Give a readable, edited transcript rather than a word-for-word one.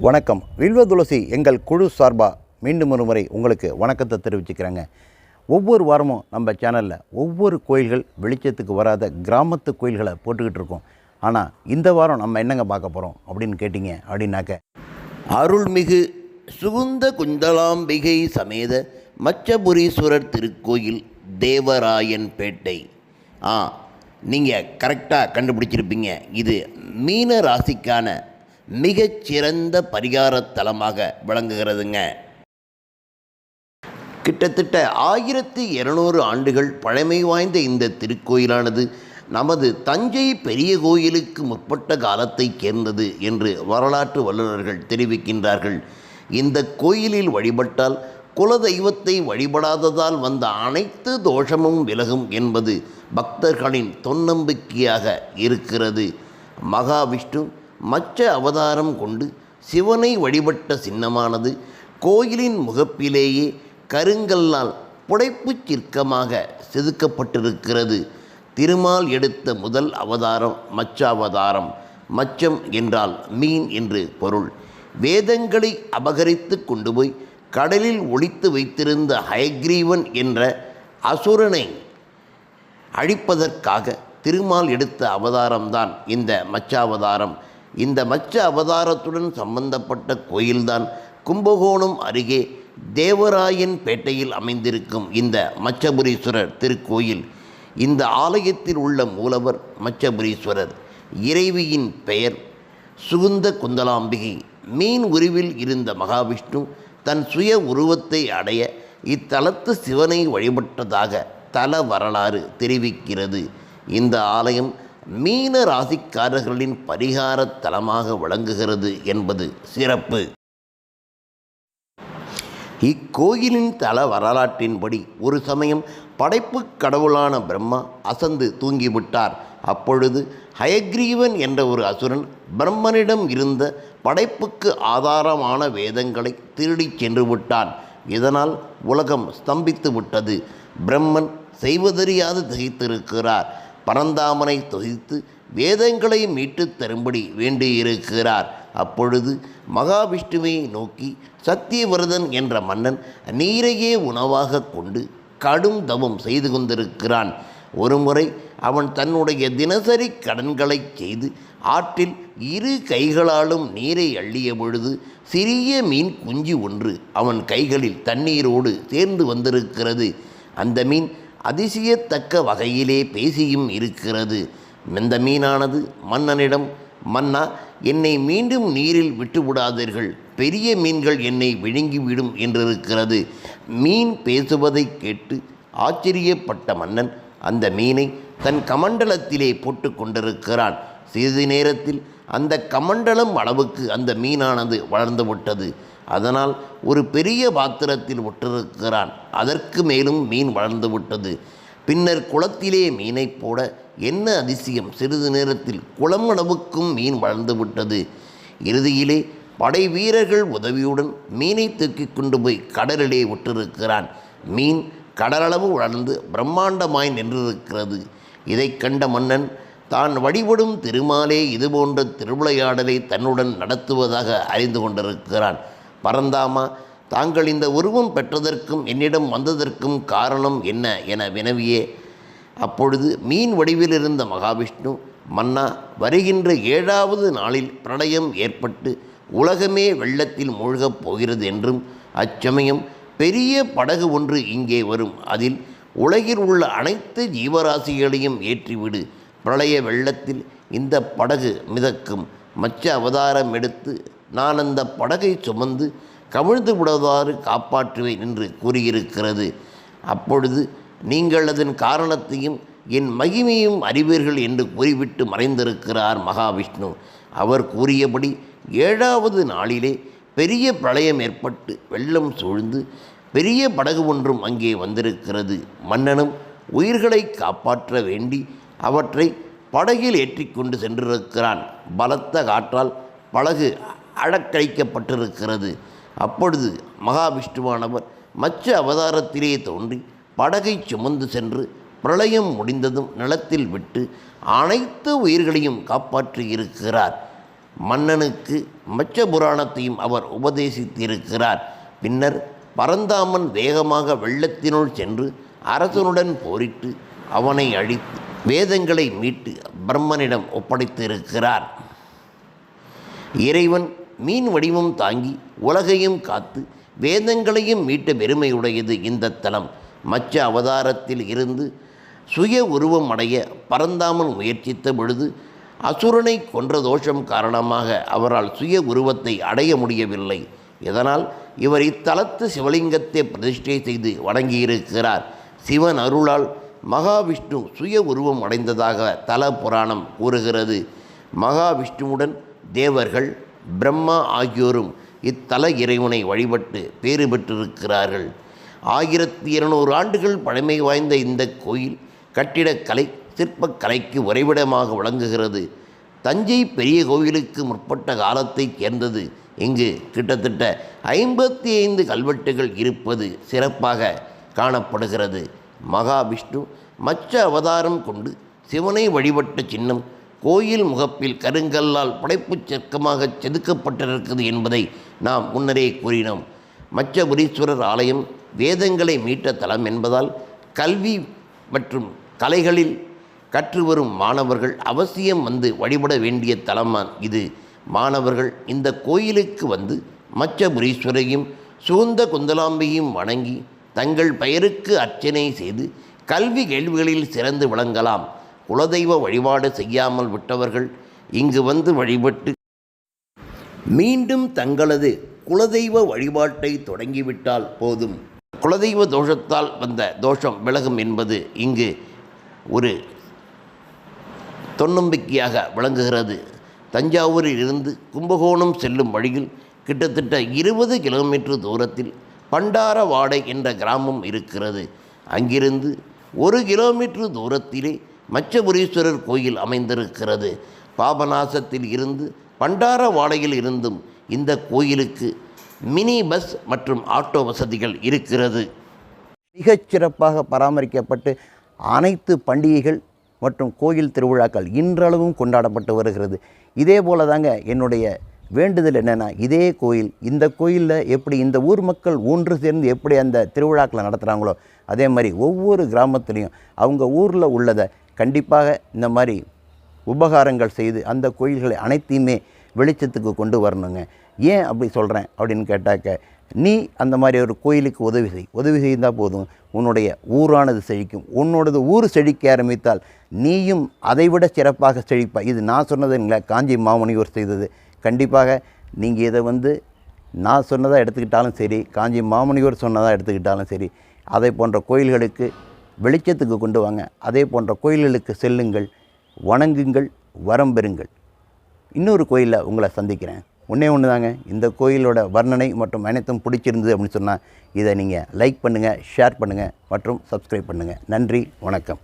வணக்கம். வில்வ துளசி எங்கள் குழு சார்பாக மீண்டும் ஒரு முறை உங்களுக்கு வணக்கத்தை தெரிவிச்சுக்கிறேங்க. ஒவ்வொரு வாரமும் நம்ம சேனலில் ஒவ்வொரு கோயில்கள் வெளிச்சத்துக்கு வராத கிராமத்து கோயில்களை போட்டுக்கிட்டு இருக்கோம். ஆனால் இந்த வாரம் நம்ம என்னங்க பார்க்க போகிறோம் அப்படின்னு கேட்டிங்க அப்படின்னாக்க, அருள்மிகு சுகுந்த குந்தலாம்பிகை சமேத மச்சபுரீஸ்வரர் திருக்கோயில், தேவராயன்பேட்டை. நீங்கள் கரெக்டாக கண்டுபிடிச்சிருப்பீங்க. இது மீன ராசிக்கான மிகச்சிறந்த பரிகார தலமாக விளங்குகிறதுங்க. கிட்டத்தட்ட 1200 ஆண்டுகள் பழமை வாய்ந்த இந்த திருக்கோயிலானது நமது தஞ்சை பெரிய கோயிலுக்கு முற்பட்ட காலத்தைச் சேர்ந்தது என்று வரலாற்று வல்லுநர்கள் தெரிவிக்கின்றார்கள். இந்த கோயிலில் வழிபட்டால் குலதெய்வத்தை வழிபடாததால் வந்த அனைத்து தோஷமும் விலகும் என்பது பக்தர்களின் தொன்னம்பிக்கையாக இருக்கிறது. மகாவிஷ்ணு மச்ச அவதாரம் கொண்டு சிவனை வழிபட்ட சின்னமானது கோயிலின் முகப்பிலேயே கருங்கல்லால் புடைப்புச் சிற்பமாக செதுக்கப்பட்டிருக்கிறது. திருமால் எடுத்த முதல் அவதாரம் மச்சாவதாரம். மச்சம் என்றால் மீன் என்று பொருள். வேதங்களை அபகரித்து கொண்டு போய் கடலில் ஒளித்து வைத்திருந்த ஹயக்ரீவன் என்ற அசுரனை அழிப்பதற்காக திருமால் எடுத்த அவதாரம்தான் இந்த மச்சாவதாரம். இந்த மச்ச அவதாரத்துடன் சம்பந்தப்பட்ட கோயில்தான் கும்பகோணம் அருகே தேவராயன்பேட்டையில் அமைந்திருக்கும் இந்த மச்சபுரீஸ்வரர் திருக்கோயில். இந்த ஆலயத்தில் உள்ள மூலவர் மச்சபுரீஸ்வரர். இறைவியின் பெயர் சுகுந்த குந்தலாம்பிகை. மீன் உருவில் இருந்த மகாவிஷ்ணு தன் சுய உருவத்தை அடைய இத்தலத்து சிவனை வழிபட்டதாக தல வரலாறு தெரிவிக்கிறது. இந்த ஆலயம் மீன ராசிக்காரர்களின் பரிகார தலமாக விளங்குகிறது என்பது சிறப்பு. இக்கோயிலின் தல வரலாற்றின்படி ஒரு சமயம் படைப்பு கடவுளான பிரம்மா அசந்து தூங்கிவிட்டார். அப்பொழுது ஹயக்ரீவன் என்ற ஒரு அசுரன் பிரம்மனிடம் இருந்த படைப்புக்கு ஆதாரமான வேதங்களை திருடிச் சென்று விட்டான். இதனால் உலகம் ஸ்தம்பித்து விட்டது. பிரம்மன் செய்வதறியாது திகைத்திருக்கிறார். பரந்தாமனை தொகுத்து வேதங்களை மீட்டு தரும்படி வேண்டியிருக்கிறார். அப்பொழுது மகாவிஷ்ணுவை நோக்கி சத்தியவிரதன் என்ற மன்னன் நீரையே உணவாக கொண்டு கடும் தவம் செய்து கொண்டிருக்கிறான். ஒருமுறை அவன் தன்னுடைய தினசரி கடன்களை செய்து ஆற்றில் இரு கைகளாலும் நீரை அள்ளிய பொழுது சிறிய மீன் குஞ்சு ஒன்று அவன் கைகளில் தண்ணீரோடு சேர்ந்து வந்திருக்கிறது. அந்த மீன் அதிசயத்தக்க வகையிலே பேசியும் இருக்கிறது. இந்த மீனானது மன்னனிடம், மன்னா, என்னை மீண்டும் நீரில் விட்டுவிடாதீர்கள், பெரிய மீன்கள் என்னை விழுங்கிவிடும் என்றிருக்கிறது. மீன் பேசுவதை கேட்டு ஆச்சரியப்பட்ட மன்னன் அந்த மீனை தன் கமண்டலத்திலே போட்டு கொண்டிருக்கிறான். சிறிது நேரத்தில் அந்த கமண்டலம் அளவுக்கு அந்த மீனானது வளர்ந்து விட்டது. அதனால் ஒரு பெரிய பாத்திரத்தில் விட்டிருக்கிறான். அதற்கு மேலும் மீன் வளர்ந்து விட்டது. பின்னர் குளத்திலே மீனை போட என்ன அதிசயம், சிறிது நேரத்தில் குளம் அளவுக்கும் மீன் வளர்ந்து விட்டது. இறுதியிலே படை வீரர்கள் உதவியுடன் மீனை தூக்கி கொண்டு போய் கடலிலே விட்டிருக்கிறான். மீன் கடலளவு வளர்ந்து பிரம்மாண்டமாய் நின்றிருக்கிறது. இதை கண்ட மன்னன் தான் வழிபடும் திருமாலே இதுபோன்ற திருவிளையாடலை தன்னுடன் நடத்துவதாக அறிந்து கொண்டிருக்கிறான். பரந்தாமா, தாங்கள் இந்த உருவம் பெற்றதற்கும் என்னிடம் வந்ததற்கும் காரணம் என்ன என வினவியே. அப்பொழுது மீன் வடிவில் இருந்த மகாவிஷ்ணு, மன்னா, வருகின்ற 7வது நாளில் பிரளயம் ஏற்பட்டு உலகமே வெள்ளத்தில் மூழ்கப் போகிறது என்றும் அச்சமயம் பெரிய படகு ஒன்று இங்கே வரும். அதில் உலகில் உள்ள அனைத்து ஜீவராசிகளையும் ஏற்றிவிடு. பிரளய வெள்ளத்தில் இந்த படகு மிதக்கும். மச்ச அவதாரம் எடுத்து நான் அந்த படகை சுமந்து கவிழ்ந்து விடுவதாறு காப்பாற்றுவேன் என்று கூறியிருக்கிறது. அப்பொழுது நீங்கள் அதன் காரணத்தையும் என் மகிமையும் அறிவீர்கள் என்று கூறிவிட்டு மறைந்திருக்கிறார் மகாவிஷ்ணு. அவர் கூறியபடி 7வது நாளிலே பெரிய பிரளயம் ஏற்பட்டு வெள்ளம் சூழ்ந்து பெரிய படகு ஒன்றும் அங்கே வந்திருக்கிறது. மன்னனும் உயிர்களை காப்பாற்ற வேண்டி அவற்றை படகில் ஏற்றிக்கொண்டு சென்றிருக்கிறான். பலத்த காற்றால் படகு அடக்கழிக்கப்பட்டிருக்கிறது. அப்பொழுது மகாவிஷ்ணுவானவர் மச்ச அவதாரத்திலே தோன்றி படகை சுமந்து சென்று பிரளயம் முடிந்ததும் நிலத்தில் விட்டு அனைத்து உயிர்களையும் காப்பாற்றி இருக்கிறார். மன்னனுக்கு மச்ச புராணத்தையும் அவர் உபதேசித்திருக்கிறார். பின்னர் பரந்தாமன் வேகமாக வெள்ளத்தினுள் சென்று அரசனுடன் போரிட்டு அவனை அழித்து வேதங்களை மீட்டு பிரம்மனிடம் ஒப்படைத்திருக்கிறார். இறைவன் மீன் வடிவம் தாங்கி உலகையும் காத்து வேதங்களையும் மீட்ட பெருமையுடையது இந்த தலம். மச்ச அவதாரத்தில் இருந்து சுய உருவம் அடைய பரந்தாமன் முயற்சித்த பொழுது அசுரனை கொன்ற தோஷம் காரணமாக அவரால் சுய உருவத்தை அடைய முடியவில்லை. இதனால் இவர் இத்தலத்து சிவலிங்கத்தை பிரதிஷ்டை செய்து வணங்கியிருக்கிறார். சிவன் அருளால் மகாவிஷ்ணு சுய உருவம் அடைந்ததாக தல புராணம் கூறுகிறது. மகாவிஷ்ணுவுடன் தேவர்கள் பிரம்மா ஆகியோரும் இத்தல இறைவனை வழிபட்டு பேறு பெற்றிருக்கிறார்கள். 1200 ஆண்டுகள் பழமை வாய்ந்த இந்த கோயில் கட்டிடக்கலை சிற்பக்கலைக்கு உறைவிடமாக விளங்குகிறது. தஞ்சை பெரிய கோவிலுக்கு முற்பட்ட காலத்தைச் சேர்ந்தது. இங்கு கிட்டத்தட்ட 55 கல்வெட்டுகள் இருப்பது சிறப்பாக காணப்படுகிறது. மகாவிஷ்ணு மச்ச அவதாரம் கொண்டு சிவனை வழிபட்ட சின்னம் கோயில் முகப்பில் கருங்கல்லால் படைப்புச் சிற்பமாக செதுக்கப்பட்டிருக்கிறது என்பதை நாம் முன்னரே கூறினோம். மச்சபுரீஸ்வரர் ஆலயம் வேதங்களை மீட்ட தலம் என்பதால் கல்வி மற்றும் கலைகளில் கற்று வரும் மாணவர்கள் அவசியம் வந்து வழிபட வேண்டிய தலமான் இது. மாணவர்கள் இந்த கோயிலுக்கு வந்து மச்சபுரீஸ்வரையும் சுகுந்த குந்தலாம்பையும் வணங்கி தங்கள் பெயருக்கு அர்ச்சனை செய்து கல்வி கேள்விகளில் சிறந்து விளங்கலாம். குலதெய்வ வழிபாடு செய்யாமல் விட்டவர்கள் இங்கு வந்து வழிபட்டு மீண்டும் தங்களது குலதெய்வ வழிபாட்டை தொடங்கிவிட்டால் போதும். குலதெய்வ தோஷத்தால் வந்த தோஷம் விலகும் என்பது இங்கு ஒரு தொன்னம்பிக்கையாக விளங்குகிறது. தஞ்சாவூரில் இருந்து கும்பகோணம் செல்லும் வழியில் கிட்டத்தட்ட 20 கிலோமீட்டர் தூரத்தில் பண்டாரவாடை என்ற கிராமம் இருக்கிறது. அங்கிருந்து 1 கிலோமீட்டர் தூரத்திலே மச்சபுரீஸ்வரர் கோயில் அமைந்திருக்கிறது. பாபநாசத்தில் இருந்து பண்டாரவாடையில் இருந்தும் இந்த கோயிலுக்கு மினி பஸ் மற்றும் ஆட்டோ வசதிகள் இருக்கிறது. மிகச்சிறப்பாக பராமரிக்கப்பட்டு அனைத்து பண்டிகைகள் மற்றும் கோயில் திருவிழாக்கள் இன்றளவும் கொண்டாடப்பட்டு வருகிறது. இதே போல தாங்க என்னுடைய வேண்டுதல் என்னென்னா, இதே கோயில் இந்த கோயிலில் எப்படி இந்த ஊர் மக்கள் ஒன்று சேர்ந்து எப்படி அந்த திருவிழாக்களை நடத்துகிறாங்களோ அதே மாதிரி ஒவ்வொரு கிராமத்துலேயும் அவங்க ஊரில் உள்ளதை கண்டிப்பாக இந்த மாதிரி உபகாரங்கள் செய்து அந்த கோயில்களை அனைத்தையுமே வெளிச்சத்துக்கு கொண்டு வரணுங்க. ஏன் அப்படி சொல்கிறேன் அப்படின்னு கேட்டாக்க, நீ அந்த மாதிரி ஒரு கோயிலுக்கு உதவி செய்தால் போதும், உன்னுடைய ஊரானது செழிக்கும். உன்னோடது ஊர் செழிக்க ஆரம்பித்தால் நீயும் அதைவிட சிறப்பாக செழிப்பாய். இது நான் சொன்னதுங்களா, காஞ்சி மாமுனிவர் செய்தது. கண்டிப்பாக நீங்கள் இதை நான் சொன்னதாக எடுத்துக்கிட்டாலும் சரி, காஞ்சி மாமுனிவர் சொன்னதாக எடுத்துக்கிட்டாலும் சரி, அதை போன்ற கோயில்களுக்கு வெளிச்சத்துக்கு கொண்டு வாங்க. அதே போன்ற கோயில்களுக்கு செல்லுங்கள், வணங்குங்கள், வரம் பெறுங்கள். இன்னொரு கோயிலில் உங்களை சந்திக்கிறேன். ஒன்றே ஒன்று தாங்க, இந்த கோயிலோட வர்ணனை மற்றும் அனைத்தும் பிடிச்சிருந்தது அப்படின்னு சொன்னால் இதை நீங்கள் லைக் பண்ணுங்கள், ஷேர் பண்ணுங்கள் மற்றும் சப்ஸ்கிரைப் பண்ணுங்கள். நன்றி, வணக்கம்.